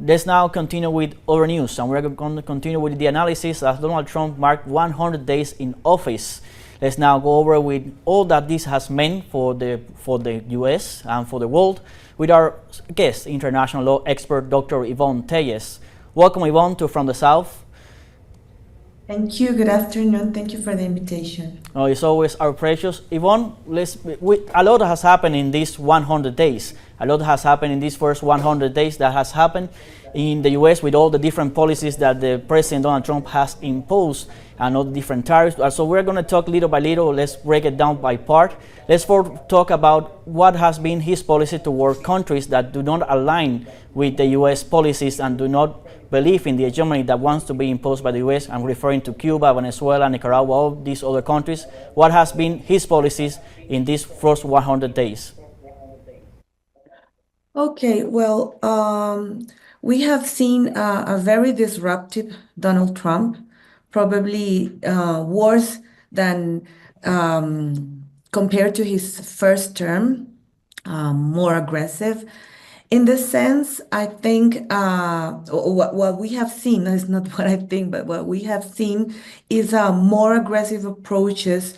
Let's now continue with other news, and we're going to continue with the analysis as Donald Trump marked 100 days in office. Let's now go over with all that this has meant for the U.S. and for the world with our guest, international law expert, Dr. Ivonne Tellez. Welcome, Ivonne, to From the South. Thank you. Good afternoon. Thank you for the invitation. Oh, it's always our precious. Ivonne, a lot has happened in these 100 days. A lot has happened in these first 100 days that has happened in the U.S. with all the different policies that the President Donald Trump has imposed and all the different tariffs. So we're going to talk little by little. Let's break it down by part. Let's first talk about what has been his policy toward countries that do not align with the U.S. policies and do not believe in the hegemony that wants to be imposed by the U.S. I'm referring to Cuba, Venezuela, Nicaragua, all these other countries. What has been his policies in these first 100 days? Okay, well, we have seen a very disruptive Donald Trump, probably worse than compared to his first term, more aggressive. In the sense, I think what we have seen is not what I think, but what we have seen is more aggressive approaches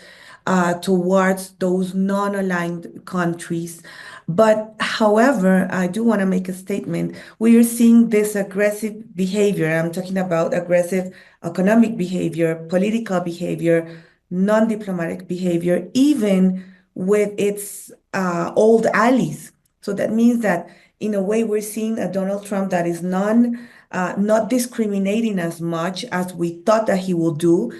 towards those non-aligned countries. But however, I do want to make a statement. We are seeing this aggressive behavior. I'm talking about aggressive economic behavior, political behavior, non-diplomatic behavior, even with its old allies. So that means that in a way, we're seeing a Donald Trump that is not discriminating as much as we thought that he will do.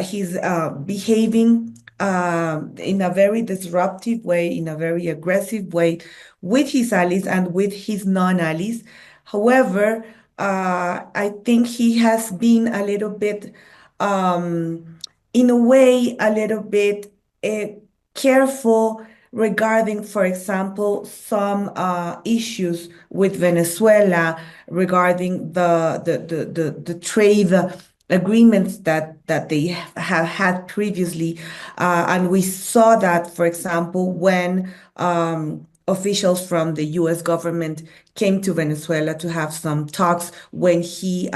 He's behaving in a very disruptive way, in a very aggressive way with his allies and with his non-allies. However, I think he has been a little bit, in a way, a little bit careful regarding, for example, some issues with Venezuela regarding the trade agreements that they have had previously. And we saw that, for example, when officials from the U.S. government came to Venezuela to have some talks when he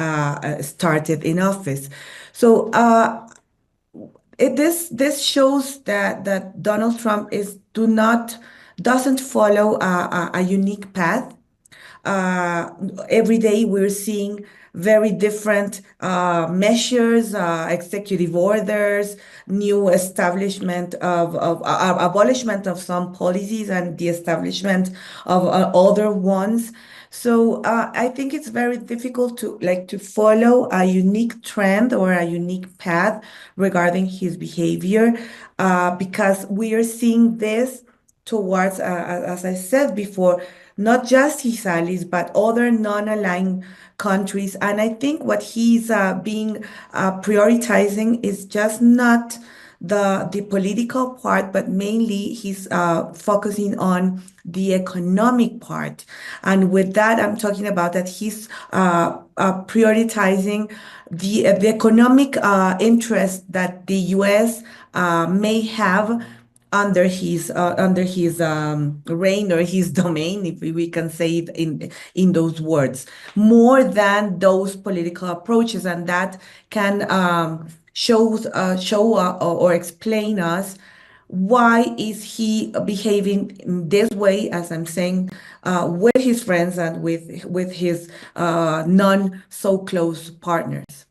started in office. So this shows that Donald Trump doesn't follow a unique path. Every day we're seeing very different measures, executive orders, new establishment of abolishment of some policies and the establishment of other ones. So I think it's very difficult to follow a unique trend or a unique path regarding his behavior because we are seeing this towards, as I said before, not just his allies, but other non-aligned countries. And I think what he's being prioritizing is just not the political part, but mainly he's focusing on the economic part. And with that, I'm talking about that he's prioritizing the economic interest that the U.S. May have under his reign or his domain, if we can say it in those words, more than those political approaches, and that can show or explain us why is he behaving in this way, as I'm saying, with his friends and with his non so close partners.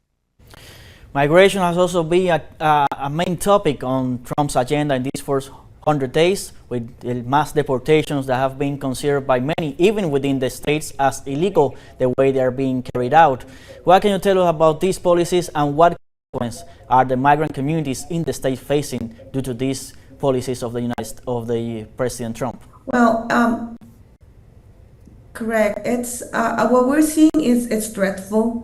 Migration has also been a main topic on Trump's agenda in these first 100 days, with mass deportations that have been considered by many, even within the states, as illegal the way they are being carried out. What can you tell us about these policies and what consequences are the migrant communities in the state facing due to these policies of the President Trump? Well, correct. It's what we're seeing is it's dreadful.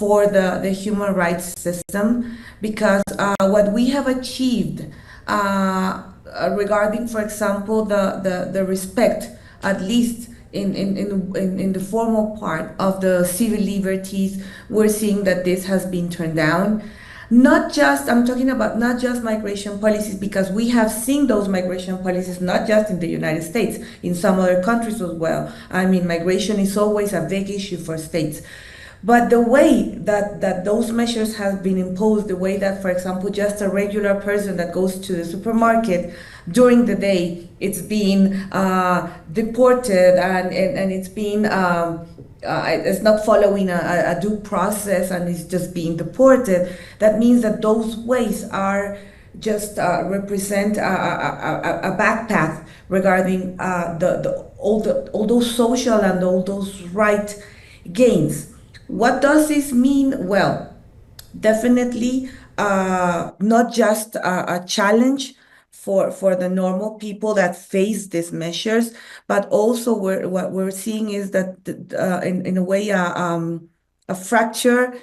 For the human rights system, because what we have achieved regarding, for example, the respect, at least in the formal part of the civil liberties, we're seeing that this has been turned down. Not just, I'm talking about not just migration policies, because we have seen those migration policies not just in the United States, in some other countries as well. I mean, migration is always a big issue for states. But the way that those measures have been imposed, the way that, for example, just a regular person that goes to the supermarket during the day, it's being deported, and it's being it's not following a due process, and it's just being deported. That means that those ways are just represent a back path regarding all those social and all those right gains. What does this mean? Well, definitely not just a challenge for the normal people that face these measures, but also what we're seeing is that in a way a fracture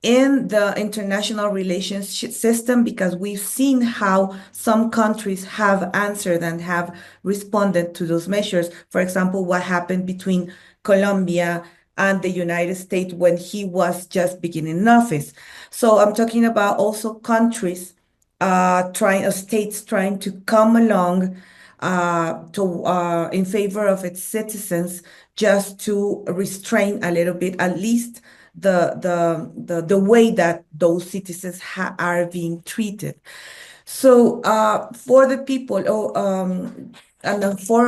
in the international relations system, because we've seen how some countries have answered and have responded to those measures. For example, what happened between Colombia and the United States when he was just beginning in office. So I'm talking about also countries states trying to come along to in favor of its citizens, just to restrain a little bit, at least the way that those citizens are being treated. So for the people, and for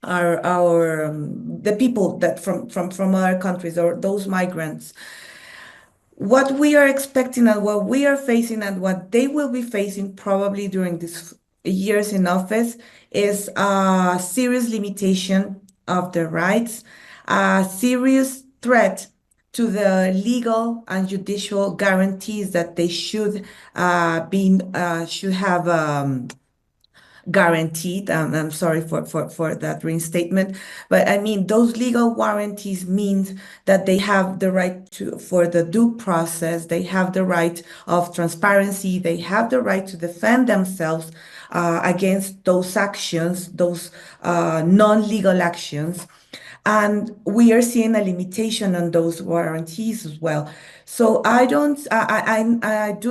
the people that from other countries, or those migrants, what we are expecting and what we are facing and what they will be facing probably during these years in office is a serious limitation of their rights, a serious threat to the legal and judicial guarantees that they should have guaranteed. I'm sorry for that reinstatement, but I mean, those legal warranties means that they have the right for the due process, they have the right of transparency, they have the right to defend themselves against those actions, those non-legal actions. And we are seeing a limitation on those warranties as well. So I do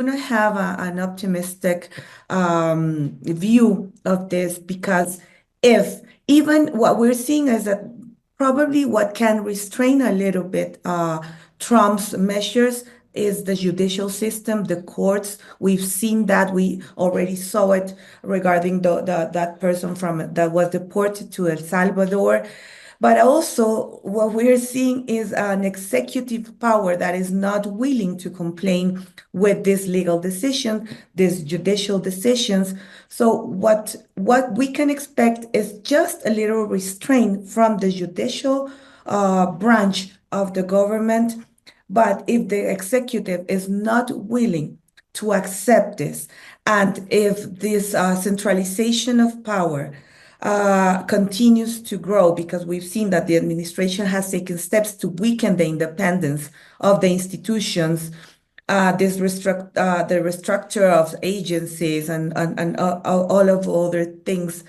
not have an optimistic view of this, because if even what we're seeing is that probably what can restrain a little bit Trump's measures is the judicial system, the courts. We've seen that. We already saw it regarding that person that was deported to El Salvador. But also, what we're seeing is an executive power that is not willing to complain with this legal decision, these judicial decisions. So what we can expect is just a little restraint from the judicial branch of the government. But if the executive is not willing to accept this, and if this centralization of power continues to grow, because we've seen that the administration has taken steps to weaken the independence of the institutions, the restructure of agencies, and all of other things.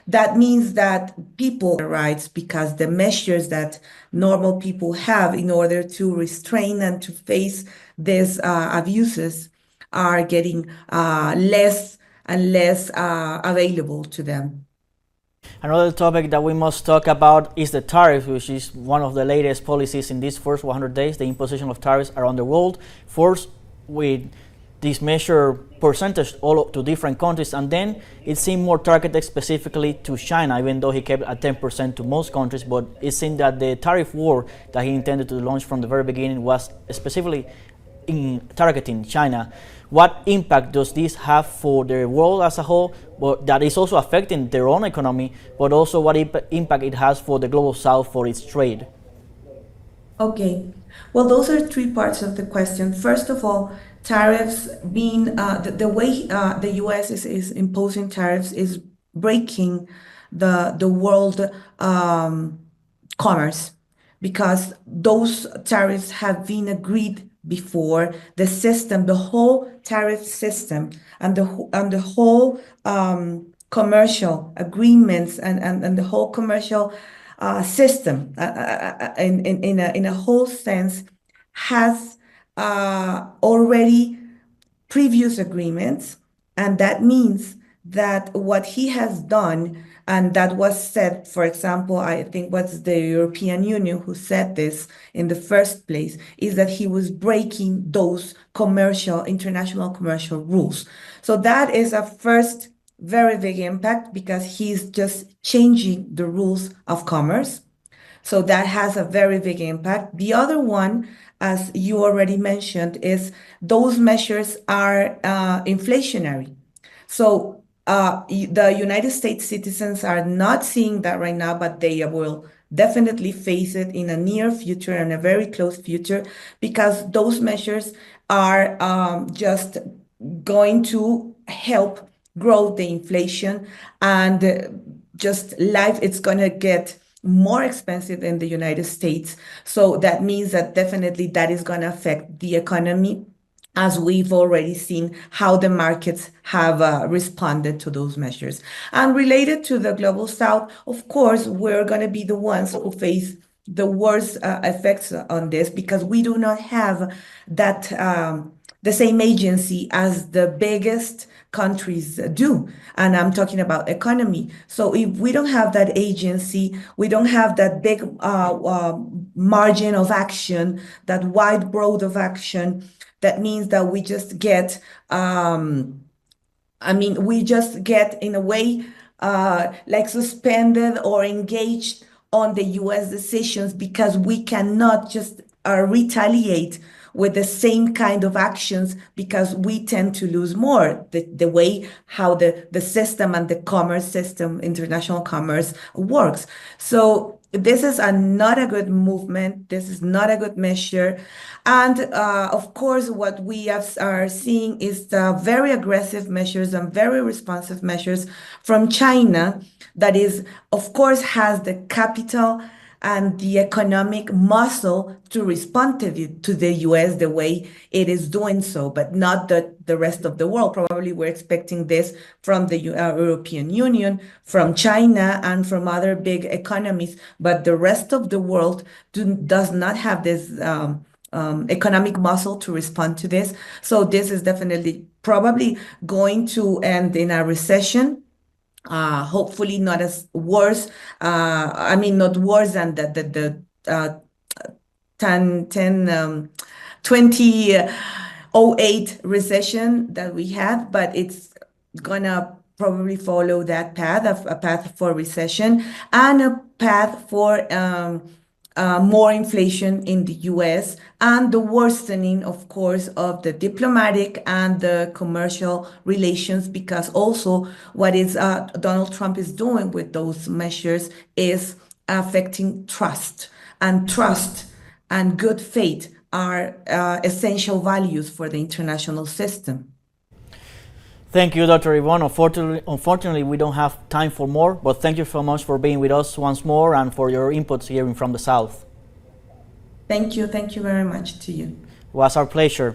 That means that people rights, because the measures that normal people have in order to restrain and to face these abuses are getting less and less available to them. Another topic that we must talk about is the tariffs, which is one of the latest policies in these first 100 days, the imposition of tariffs around the world, first with this measure percentage all to different countries, and then it seemed more targeted specifically to China, even though he kept at 10% to most countries. But it seemed that the tariff war that he intended to launch from the very beginning was specifically in targeting China. What impact does this have for the world as a whole, but that is also affecting their own economy, but also what impact it has for the global south for its trade? Okay, well, those are three parts of the question. First of all, tariffs being the way the US is imposing tariffs is breaking the world commerce, because those tariffs have been agreed before. The system, the whole tariff system, and the whole commercial agreements, and the whole commercial system in a whole sense has already previous agreements, and that means that what he has done, and that was said, for example, I think was the European Union who said this in the first place, is that he was breaking those international commercial rules. So that is a first very big impact because he's just changing the rules of commerce. So that has a very big impact. The other one, as you already mentioned, is those measures are inflationary. So the United States citizens are not seeing that right now, but they will definitely face it in a near future and a very close future because those measures are just going to help grow the inflation and just life, it's going to get more expensive in the United States. So that means that definitely that is going to affect the economy, as we've already seen how the markets have responded to those measures. And related to the Global South, of course, we're going to be the ones who face the worst effects on this because we do not have that the same agency as the biggest countries do. And I'm talking about economy. So if we don't have that agency, we don't have that big margin of action, that wide broad of action, that means that we just get, we just get in a way like suspended or engaged on the US decisions because we cannot just retaliate with the same kind of actions because we tend to lose more the way how the system and the commerce system, international commerce works. So this is not a good movement. This is not a good measure. And of course, what we are seeing is the very aggressive measures and very responsive measures from China that is, of course, has the capital and the economic muscle to respond to the US the way it is doing so, but not the rest of the world. Probably we're expecting this from the European Union, from China, and from other big economies, but the rest of the world does not have this economic muscle to respond to this. So this is definitely probably going to end in a recession. Hopefully not as worse. Not worse than the 2008 recession that we had, but it's gonna probably follow that path, a path for recession and a path for more inflation in the US and the worsening, of course, of the diplomatic and the commercial relations, because also what is Donald Trump is doing with those measures is affecting trust, and trust and good faith are essential values for the international system. Thank you, Dr. Ivonne. Unfortunately, we don't have time for more, but thank you so much for being with us once more and for your inputs here from the South. Thank you very much to you. It was our pleasure.